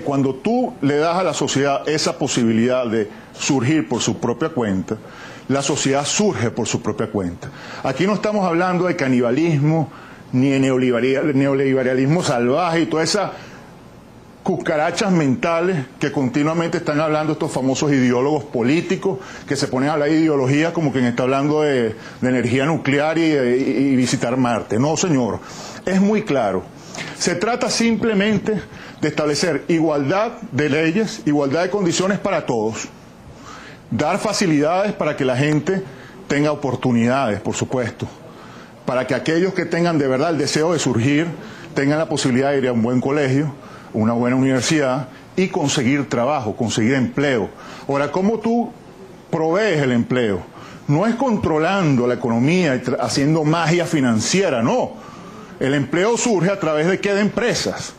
Cuando tú le das a la sociedad esa posibilidad de surgir por su propia cuenta, la sociedad surge por su propia cuenta. Aquí no estamos hablando de canibalismo, ni de neoliberalismo salvaje y todas esas cucarachas mentales que continuamente están hablando estos famosos ideólogos políticos que se ponen a hablar de ideología como quien está hablando de energía nuclear y visitar Marte. No, señor, es muy claro. Se trata simplemente de establecer igualdad de leyes, igualdad de condiciones para todos, dar facilidades para que la gente tenga oportunidades, por supuesto, para que aquellos que tengan de verdad el deseo de surgir tengan la posibilidad de ir a un buen colegio, una buena universidad y conseguir trabajo, conseguir empleo. Ahora, ¿cómo tú provees el empleo? No es controlando la economía y haciendo magia financiera, no. El empleo surge a través de ¿qué? De empresas.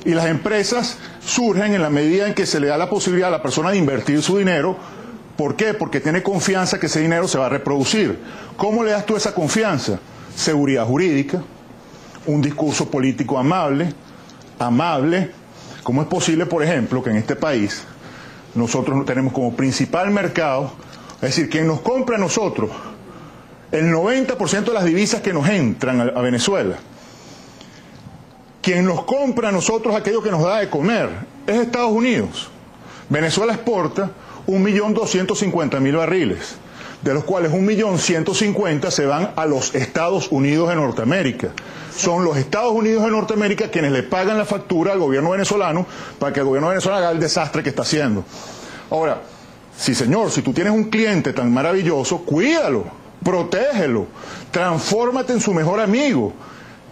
Y las empresas surgen en la medida en que se le da la posibilidad a la persona de invertir su dinero. ¿Por qué? Porque tiene confianza que ese dinero se va a reproducir. ¿Cómo le das tú esa confianza? Seguridad jurídica, un discurso político amable. ¿Cómo es posible, por ejemplo, que en este país nosotros tenemos como principal mercado, es decir, quien nos compra a nosotros, el 90% de las divisas que nos entran a Venezuela, quien nos compra a nosotros aquello que nos da de comer, es Estados Unidos. Venezuela exporta 1.250.000 barriles, de los cuales 1.150.000 se van a los Estados Unidos de Norteamérica. Son los Estados Unidos de Norteamérica quienes le pagan la factura al gobierno venezolano para que el gobierno venezolano haga el desastre que está haciendo. Ahora, sí señor, si tú tienes un cliente tan maravilloso, cuídalo, protégelo, transfórmate en su mejor amigo.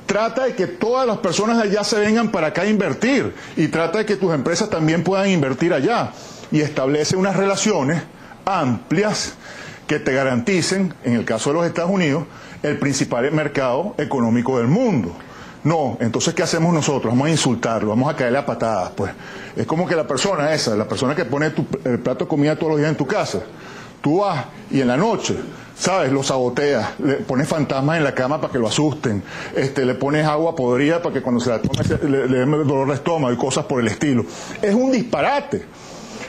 Trata de que todas las personas de allá se vengan para acá a invertir y trata de que tus empresas también puedan invertir allá y establece unas relaciones amplias que te garanticen, en el caso de los Estados Unidos, el principal mercado económico del mundo. No, entonces ¿qué hacemos nosotros? Vamos a insultarlo, vamos a caerle a patadas, pues. Es como que la persona que pone el plato de comida todos los días en tu casa, tú vas y en la noche, ¿sabes? Lo saboteas, le pones fantasmas en la cama para que lo asusten, le pones agua podrida para que cuando se la tome le dé dolor de estómago y cosas por el estilo. Es un disparate.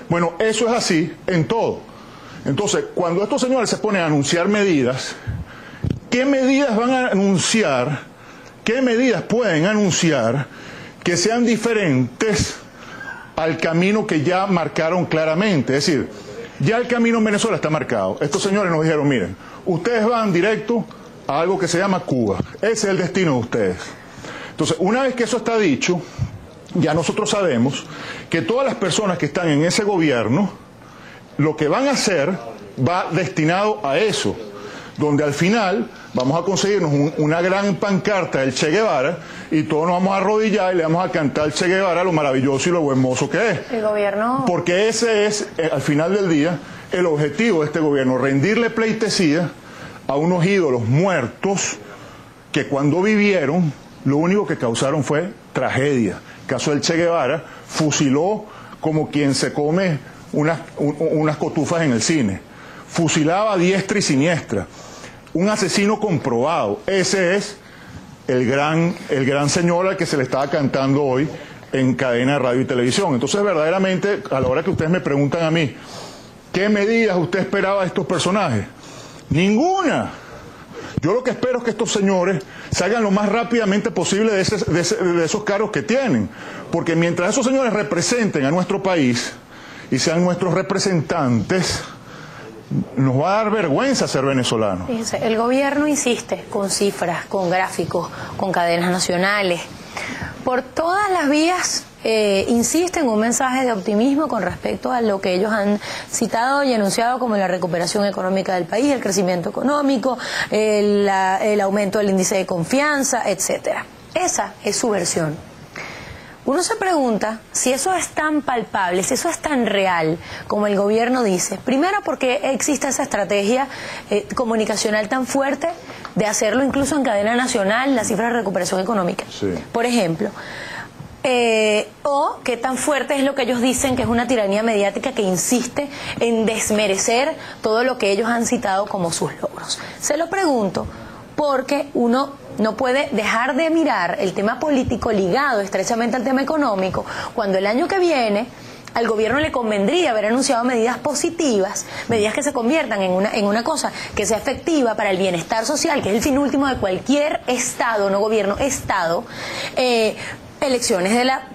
Bueno, eso es así en todo. Entonces, cuando estos señores se ponen a anunciar medidas, ¿qué medidas van a anunciar? ¿Qué medidas pueden anunciar que sean diferentes al camino que ya marcaron claramente? Es decir, ya el camino en Venezuela está marcado. Estos señores nos dijeron, miren, ustedes van directo a algo que se llama Cuba. Ese es el destino de ustedes. Entonces, una vez que eso está dicho, ya nosotros sabemos que todas las personas que están en ese gobierno, lo que van a hacer va destinado a eso, donde al final vamos a conseguirnos una gran pancarta del Che Guevara y todos nos vamos a arrodillar y le vamos a cantar al Che Guevara lo maravilloso y lo buen mozo que es. El gobierno... Porque ese es, al final del día, el objetivo de este gobierno, rendirle pleitesía a unos ídolos muertos que cuando vivieron, lo único que causaron fue tragedia. El caso del Che Guevara fusiló como quien se come unas cotufas en el cine. Fusilaba a diestra y siniestra. Un asesino comprobado. Ese es el gran señor al que se le estaba cantando hoy en cadena de radio y televisión. Entonces, verdaderamente, a la hora que ustedes me preguntan a mí, ¿qué medidas usted esperaba de estos personajes? Ninguna. Yo lo que espero es que estos señores salgan lo más rápidamente posible de esos cargos que tienen. Porque mientras esos señores representen a nuestro país y sean nuestros representantes, nos va a dar vergüenza ser venezolanos. Fíjense, el gobierno insiste con cifras, con gráficos, con cadenas nacionales. Por todas las vías insiste en un mensaje de optimismo con respecto a lo que ellos han citado y anunciado como la recuperación económica del país, el crecimiento económico, el aumento del índice de confianza, etcétera. Esa es su versión. Uno se pregunta si eso es tan palpable, si eso es tan real como el gobierno dice. Primero, porque existe esa estrategia comunicacional tan fuerte de hacerlo incluso en cadena nacional, la cifra de recuperación económica. Sí. Por ejemplo, o qué tan fuerte es lo que ellos dicen que es una tiranía mediática que insiste en desmerecer todo lo que ellos han citado como sus logros. Se lo pregunto porque uno no puede dejar de mirar el tema político ligado estrechamente al tema económico, cuando el año que viene al gobierno le convendría haber anunciado medidas positivas, medidas que se conviertan en una cosa que sea efectiva para el bienestar social, que es el fin último de cualquier Estado, no gobierno, Estado, elecciones de la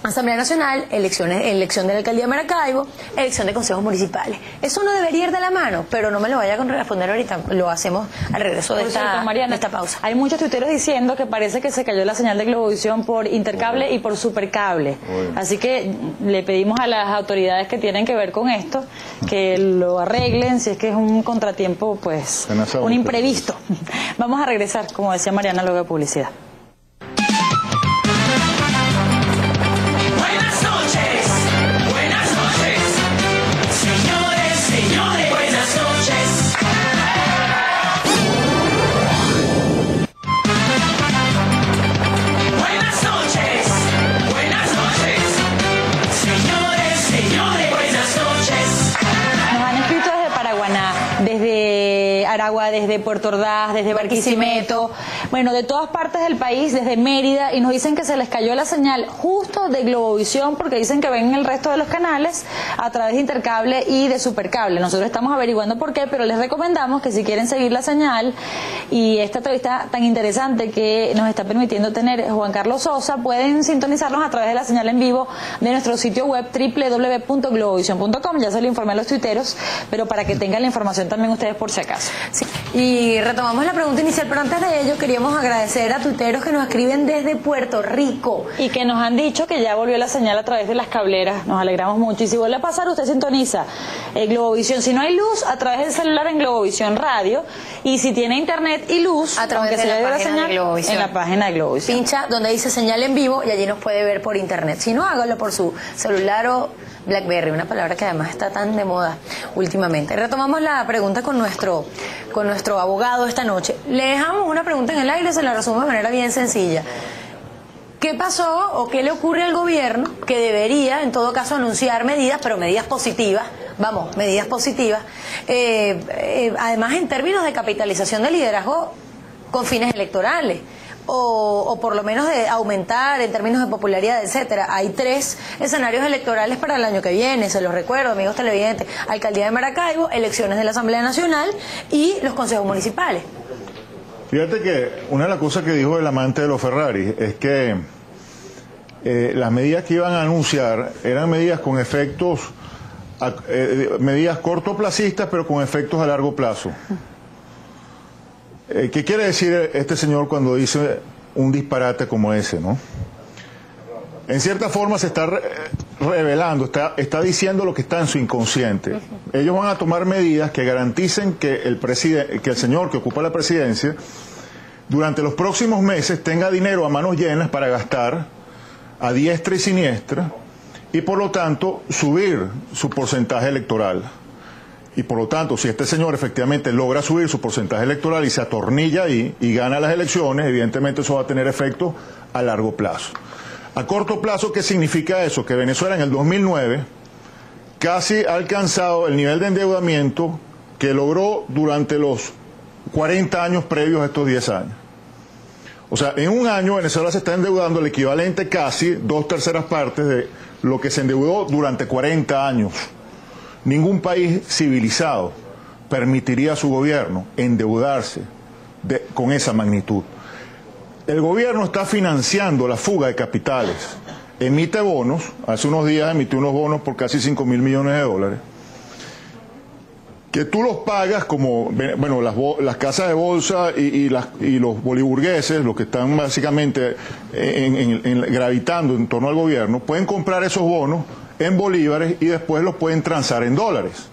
Asamblea Nacional, elección de la Alcaldía de Maracaibo, elección de consejos municipales. Eso no debería ir de la mano, pero no me lo vaya a responder ahorita, lo hacemos al regreso de esta pausa. Hay muchos tuiteros diciendo que parece que se cayó la señal de Globovisión por Intercable y por Supercable. Así que le pedimos a las autoridades que tienen que ver con esto que lo arreglen, si es que es un contratiempo, pues un imprevisto. Vamos a regresar, como decía Mariana, luego de publicidad. Desde Puerto Ordaz, desde Barquisimeto, bueno, de todas partes del país, desde Mérida, y nos dicen que se les cayó la señal justo de Globovisión porque dicen que ven el resto de los canales a través de Intercable y de Supercable. Nosotros estamos averiguando por qué, pero les recomendamos que si quieren seguir la señal y esta entrevista tan interesante que nos está permitiendo tener Juan Carlos Sosa, pueden sintonizarnos a través de la señal en vivo de nuestro sitio web www.globovision.com. Ya se lo informé a los tuiteros, pero para que tengan la información también ustedes por si acaso. Sí. Y retomamos la pregunta inicial, pero antes de ello queríamos agradecer a tuiteros que nos escriben desde Puerto Rico. Y que nos han dicho que ya volvió la señal a través de las cableras, nos alegramos mucho. Y si vuelve a pasar, usted sintoniza Globovisión. Si no hay luz, a través del celular en Globovisión Radio. Y si tiene internet y luz, a través de la página de Globovisión. En la página de Globovisión. Pincha donde dice señal en vivo y allí nos puede ver por internet. Si no, hágalo por su celular o BlackBerry, una palabra que además está tan de moda últimamente. Retomamos la pregunta con nuestro abogado esta noche. Le dejamos una pregunta en el aire, se la resumo de manera bien sencilla. ¿Qué pasó o qué le ocurre al gobierno que debería, en todo caso, anunciar medidas, pero medidas positivas, medidas positivas, además en términos de capitalización de liderazgo con fines electorales? O por lo menos de aumentar en términos de popularidad, etcétera. Hay 3 escenarios electorales para el año que viene, se los recuerdo, amigos televidentes: Alcaldía de Maracaibo, elecciones de la Asamblea Nacional y los consejos municipales. Fíjate que una de las cosas que dijo el amante de los Ferrari es que las medidas que iban a anunciar eran medidas con efectos, medidas cortoplacistas, pero con efectos a largo plazo. ¿Qué quiere decir este señor cuando dice un disparate como ese, no? En cierta forma se está revelando, está diciendo lo que está en su inconsciente. Ellos van a tomar medidas que garanticen que el señor que ocupa la presidencia durante los próximos meses tenga dinero a manos llenas para gastar a diestra y siniestra y por lo tanto subir su porcentaje electoral. Y por lo tanto, si este señor efectivamente logra subir su porcentaje electoral y se atornilla ahí y gana las elecciones, evidentemente eso va a tener efecto a largo plazo. A corto plazo, ¿qué significa eso? Que Venezuela en el 2009 casi ha alcanzado el nivel de endeudamiento que logró durante los 40 años previos a estos 10 años. O sea, en un año Venezuela se está endeudando el equivalente casi 2/3 partes de lo que se endeudó durante 40 años. Ningún país civilizado permitiría a su gobierno endeudarse con esa magnitud. El gobierno está financiando la fuga de capitales. Emite bonos, hace unos días emitió unos bonos por casi 5.000 millones de dólares, que tú los pagas como, bueno, las casas de bolsa y los boliburgueses, los que están básicamente gravitando en torno al gobierno, pueden comprar esos bonos en bolívares y después los pueden transar en dólares.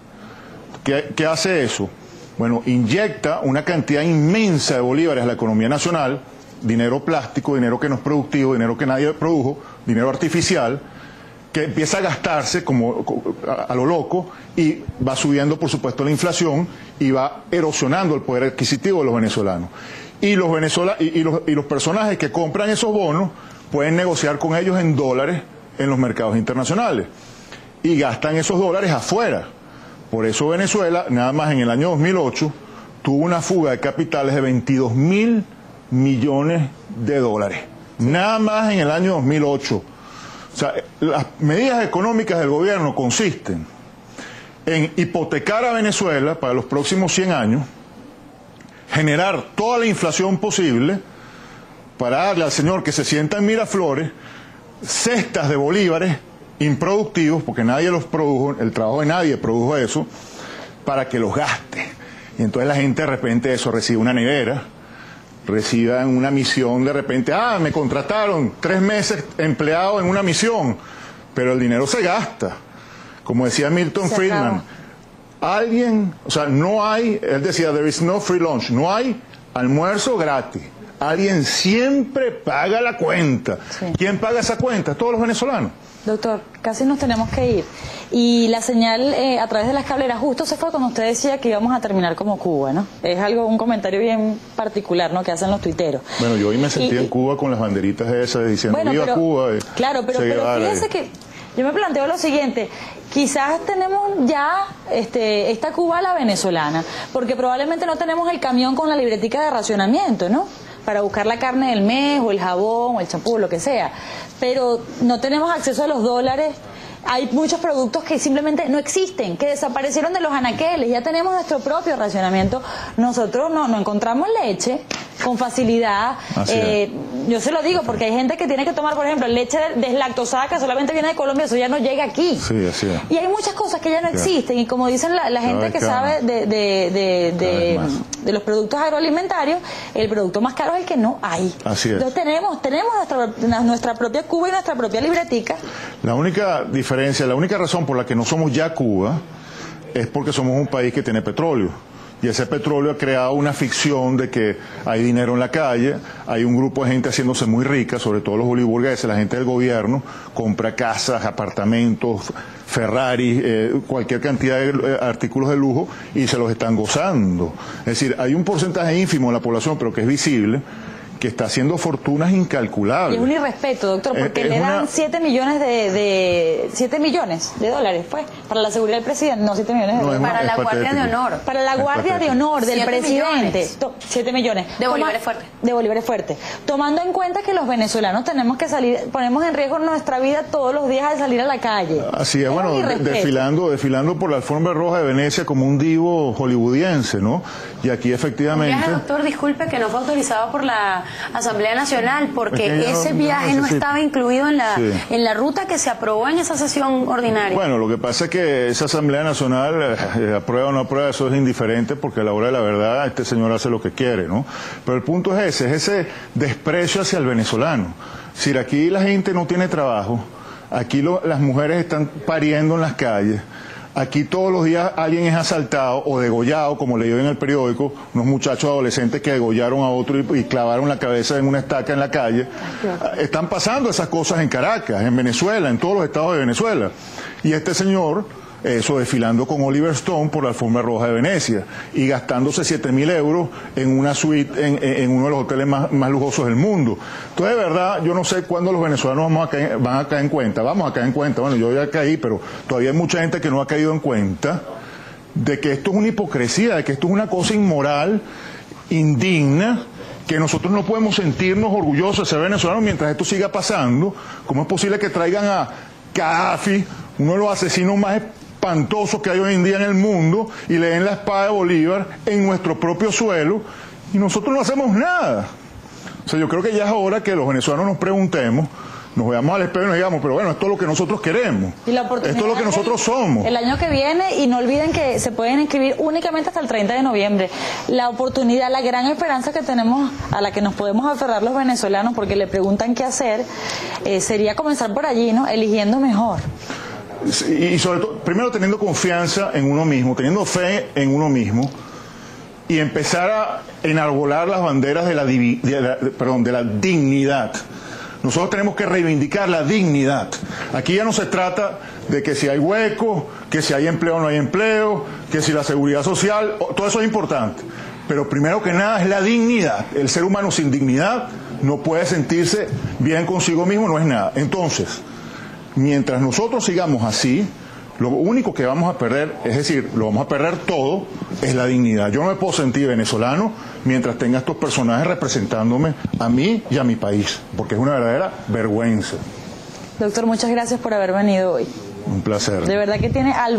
¿Qué hace eso? Bueno, inyecta una cantidad inmensa de bolívares a la economía nacional, dinero plástico, dinero que no es productivo, dinero que nadie produjo, dinero artificial, que empieza a gastarse como a lo loco y va subiendo, por supuesto, la inflación y va erosionando el poder adquisitivo de los venezolanos. Y los personajes que compran esos bonos pueden negociar con ellos en dólares en los mercados internacionales y gastan esos dólares afuera. Por eso Venezuela, nada más en el año 2008, tuvo una fuga de capitales de 22.000 millones de dólares. Nada más en el año 2008. O sea, las medidas económicas del gobierno consisten en hipotecar a Venezuela para los próximos 100 años, generar toda la inflación posible para darle al señor que se sienta en Miraflores cestas de bolívares improductivos, porque nadie los produjo, el trabajo de nadie produjo eso, para que los gaste. Y entonces la gente de repente eso recibe una nevera, reciba en una misión de repente, me contrataron 3 meses empleado en una misión, pero el dinero se gasta. Como decía Milton Friedman, no hay, él decía, there is no free lunch, no hay almuerzo gratis. Alguien siempre paga la cuenta. Sí. ¿Quién paga esa cuenta? Todos los venezolanos. Doctor, casi nos tenemos que ir. Y la señal a través de las cableras justo se fue cuando usted decía que íbamos a terminar como Cuba, ¿no? Es un comentario bien particular, ¿no?, que hacen los tuiteros. Bueno, yo hoy me sentí en Cuba con las banderitas esas diciendo ¡viva Cuba! Claro, pero fíjense que yo me planteo lo siguiente, quizás tenemos ya esta Cuba a la venezolana, porque probablemente no tenemos el camión con la libretica de racionamiento, ¿no?, para buscar la carne del mes, o el jabón, o el champú, lo que sea. Pero no tenemos acceso a los dólares. Hay muchos productos que simplemente no existen, que desaparecieron de los anaqueles. Ya tenemos nuestro propio racionamiento. Nosotros no encontramos leche con facilidad. Yo se lo digo porque hay gente que tiene que tomar, por ejemplo, leche deslactosada que solamente viene de Colombia, eso ya no llega aquí. Sí, así es. Y hay muchas cosas que ya no existen, y como dicen la gente que sabe de los productos agroalimentarios, el producto más caro es el que no hay. Así es. Entonces tenemos nuestra propia Cuba y nuestra propia libretica. La única diferencia, la única razón por la que no somos ya Cuba es porque somos un país que tiene petróleo. Y ese petróleo ha creado una ficción de que hay dinero en la calle, hay un grupo de gente haciéndose muy rica, sobre todo los boliburgueses, la gente del gobierno, compra casas, apartamentos, Ferrari, cualquier cantidad de artículos de lujo, y se los están gozando. Es decir, hay un porcentaje ínfimo de la población, pero que es visible, que está haciendo fortunas incalculables. Y es un irrespeto, doctor, porque le dan 7 millones de dólares, pues, para la seguridad del presidente. No, 7 millones de dólares. Para la Guardia de Honor. Para la Guardia de Honor del presidente. 7 millones. De bolívares fuertes. De bolívares fuertes. Tomando en cuenta que los venezolanos tenemos que salir, ponemos en riesgo nuestra vida todos los días al salir a la calle. Así es, bueno, desfilando por la alfombra roja de Venecia como un divo hollywoodiense, ¿no? Y aquí efectivamente... Viaje, doctor, disculpe, que no fue autorizado por la Asamblea Nacional, porque ese viaje no estaba incluido en la ruta que se aprobó en esa sesión ordinaria. Bueno, lo que pasa es que esa Asamblea Nacional, aprueba o no aprueba, eso es indiferente, porque a la hora de la verdad este señor hace lo que quiere, ¿no? Pero el punto es ese desprecio hacia el venezolano. Es decir, aquí la gente no tiene trabajo, aquí las mujeres están pariendo en las calles. Aquí todos los días alguien es asaltado o degollado, como leí en el periódico, unos muchachos adolescentes que degollaron a otro y clavaron la cabeza en una estaca en la calle. Están pasando esas cosas en Caracas, en Venezuela, en todos los estados de Venezuela. Y este señor, desfilando con Oliver Stone por la alfombra roja de Venecia y gastándose 7.000 euros en una suite en uno de los hoteles más lujosos del mundo. Entonces, de verdad, yo no sé cuándo los venezolanos van a caer en cuenta. Vamos a caer en cuenta. Bueno, yo ya caí, pero todavía hay mucha gente que no ha caído en cuenta de que esto es una hipocresía, de que esto es una cosa inmoral, indigna, que nosotros no podemos sentirnos orgullosos de ser venezolanos mientras esto siga pasando. ¿Cómo es posible que traigan a Gaddafi, uno de los asesinos más espantosos que hay hoy en día en el mundo, y le den la espada de Bolívar en nuestro propio suelo, y nosotros no hacemos nada? O sea, yo creo que ya es hora que los venezolanos nos preguntemos, nos veamos al espejo y nos digamos, pero bueno, esto es lo que nosotros queremos, esto es lo que nosotros somos. El año que viene, y no olviden que se pueden inscribir únicamente hasta el 30 de noviembre. La oportunidad, la gran esperanza que tenemos, a la que nos podemos aferrar los venezolanos, porque le preguntan qué hacer, sería comenzar por allí, ¿no? Eligiendo mejor. Y sobre todo, primero teniendo confianza en uno mismo, teniendo fe en uno mismo, y empezar a enarbolar las banderas de la dignidad. Nosotros tenemos que reivindicar la dignidad. Aquí ya no se trata de que si hay hueco, que si hay empleo o no hay empleo, que si la seguridad social, todo eso es importante. Pero primero que nada es la dignidad. El ser humano sin dignidad no puede sentirse bien consigo mismo, no es nada. Entonces, mientras nosotros sigamos así, Lo único que vamos a perder, es decir, lo vamos a perder todo, es la dignidad. Yo no me puedo sentir venezolano mientras tenga estos personajes representándome a mí y a mi país, porque es una verdadera vergüenza. Doctor, muchas gracias por haber venido hoy. Un placer. De verdad que tiene al